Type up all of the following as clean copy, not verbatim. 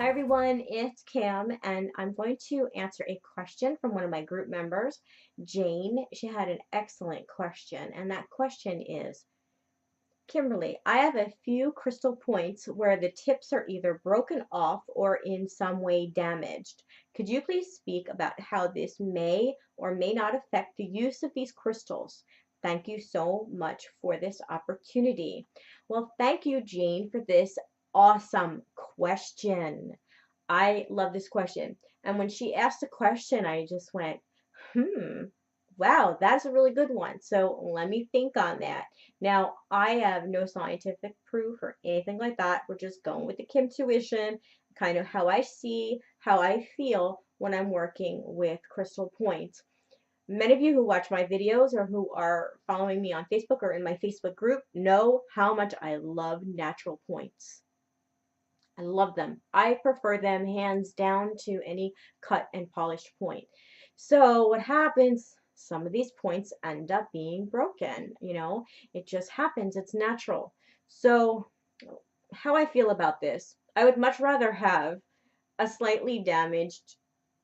Hi everyone, it's Cam, and I'm going to answer a question from one of my group members, Jane. She had an excellent question, and that question is, Kimberly, I have a few crystal points where the tips are either broken off or in some way damaged. Could you please speak about how this may or may not affect the use of these crystals? Thank you so much for this opportunity. Well, thank you, Jane, for this awesome question. I love this question. And when she asked the question, I just went, hmm, wow, that's a really good one. So let me think on that. Now, I have no scientific proof or anything like that. We're just going with the Kim tuition, kind of how I see, how I feel when I'm working with crystal points. Many of you who watch my videos or who are following me on Facebook or in my Facebook group know how much I love natural points. I love them. I prefer them hands down to any cut and polished point. So what happens, some of these points end up being broken, it just happens, it's natural. So how I feel about this, I would much rather have a slightly damaged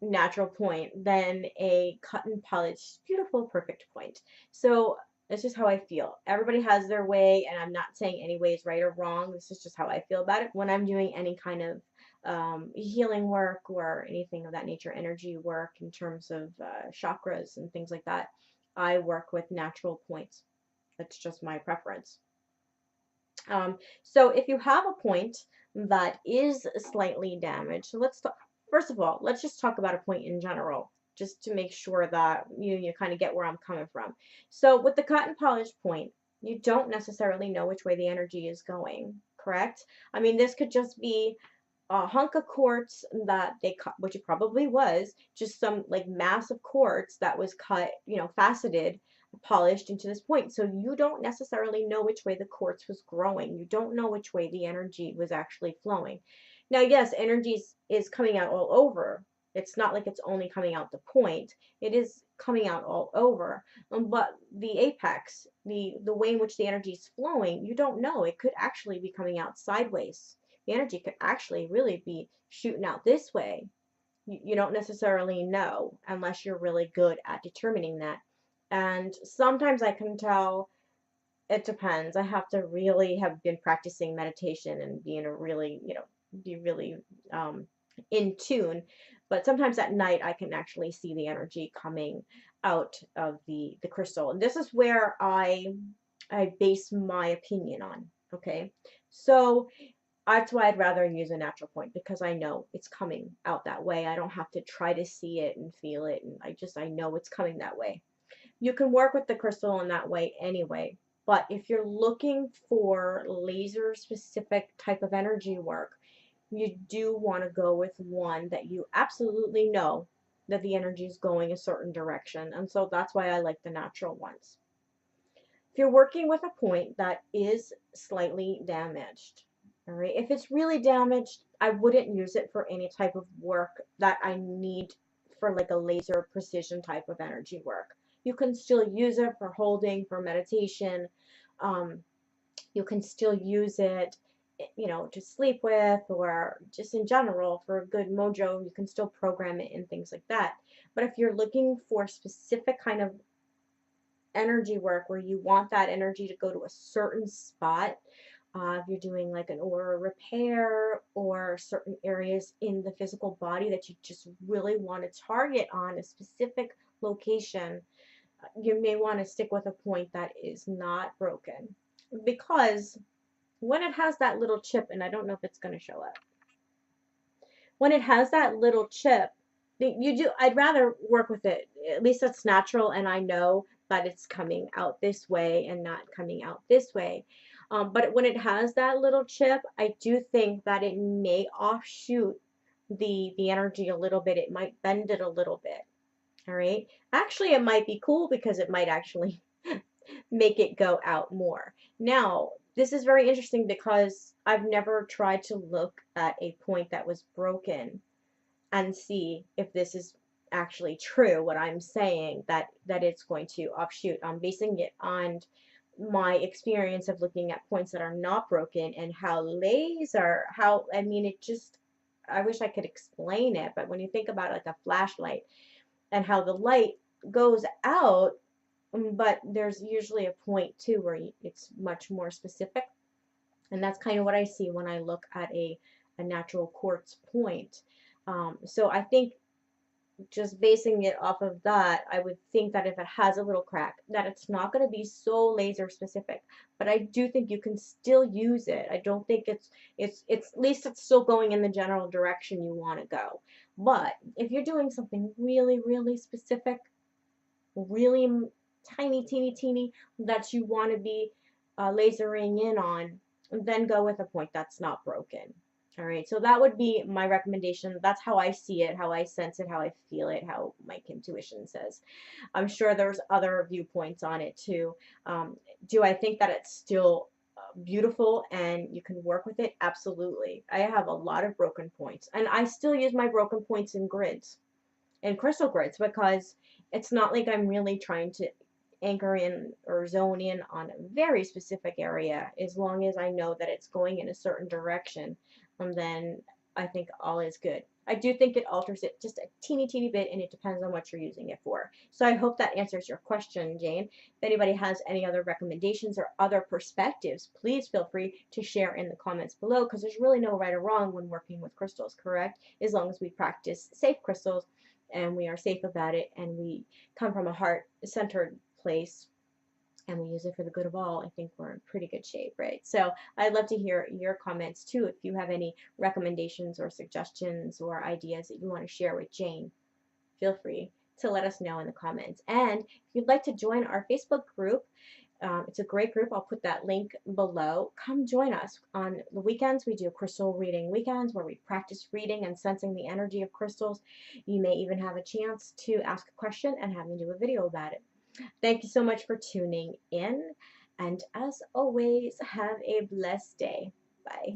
natural point than a cut and polished, beautiful, perfect point. So that's just how I feel. Everybody has their way, and I'm not saying any way is right or wrong. This is just how I feel about it. When I'm doing any kind of healing work or anything of that nature, energy work in terms of chakras and things like that, I work with natural points. That's just my preference. So if you have a point that is slightly damaged, so first of all, let's just talk about a point in general, just to make sure that you kind of get where I'm coming from. So with the cut and polish point, you don't necessarily know which way the energy is going, correct? I mean, this could just be a hunk of quartz that they cut, which it probably was, just some like massive quartz that was cut, faceted, polished into this point. So you don't necessarily know which way the quartz was growing. You don't know which way the energy was actually flowing. Now, yes, energy is coming out all over. It's not like it's only coming out the point. It is coming out all over. But the apex, the way in which the energy is flowing, you don't know. It could actually be coming out sideways. The energy could actually really be shooting out this way. You don't necessarily know unless you're really good at determining that. And sometimes I can tell, it depends. I have to really have been practicing meditation and being a really, be really in tune. But sometimes at night I can actually see the energy coming out of the crystal. And this is where I base my opinion on. Okay. So that's why I'd rather use a natural point, because I know it's coming out that way. I don't have to try to see it and feel it, and I know it's coming that way. You can work with the crystal in that way anyway, but if you're looking for laser specific type of energy work, you do want to go with one that you absolutely know that the energy is going a certain direction, and so that's why I like the natural ones. If you're working with a point that is slightly damaged, all right, if it's really damaged, I wouldn't use it for any type of work that I need for like a laser precision type of energy work. You can still use it for holding, for meditation. Um, you can still use it, to sleep with, or just in general for a good mojo. You can still program it and things like that. But if you're looking for specific kind of energy work where you want that energy to go to a certain spot, if you're doing like an aura repair or certain areas in the physical body that you just really want to target on a specific location, you may want to stick with a point that is not broken, because when it has that little chip, and I don't know if it's going to show up, when it has that little chip, I'd rather work with it. At least that's natural, and I know that it's coming out this way and not coming out this way. But when it has that little chip, I do think that it may offshoot the energy a little bit. It might bend it a little bit. All right. Actually, it might be cool because it might actually make it go out more. Now, this is very interesting because I've never tried to look at a point that was broken and see if this is actually true, what I'm saying, that it's going to offshoot. I'm basing it on my experience of looking at points that are not broken, and how I mean, it just, I wish I could explain it, but when you think about it like a flashlight and how the light goes out, but there's usually a point too where it's much more specific. And that's kind of what I see when I look at a natural quartz point. So I think just basing it off of that, I would think that if it has a little crack, that it's not going to be so laser specific. But I do think you can still use it. I don't think it's at least it's still going in the general direction you want to go. But if you're doing something really, really specific, really tiny, teeny, teeny that you want to be lasering in on, then go with a point that's not broken. All right, so that would be my recommendation. That's how I see it, how I sense it, how I feel it, how my intuition says. I'm sure there's other viewpoints on it too. Do I think that it's still beautiful and you can work with it? Absolutely. I have a lot of broken points, and I still use my broken points in grids and crystal grids because it's not like I'm really trying to anchor in or zone in on a very specific area. As long as I know that it's going in a certain direction, and then I think all is good. I do think it alters it just a teeny, teeny bit, and it depends on what you're using it for. So I hope that answers your question, Jane. If anybody has any other recommendations or other perspectives, please feel free to share in the comments below, because there's really no right or wrong when working with crystals, correct? As long as we practice safe crystals and we are safe about it and we come from a heart-centered place and we use it for the good of all, I think we're in pretty good shape, right? So I'd love to hear your comments too. If you have any recommendations or suggestions or ideas that you want to share with Jane, feel free to let us know in the comments. And if you'd like to join our Facebook group, it's a great group. I'll put that link below. Come join us. On the weekends, we do crystal reading weekends where we practice reading and sensing the energy of crystals. You may even have a chance to ask a question and have me do a video about it. Thank you so much for tuning in. And as always, have a blessed day. Bye.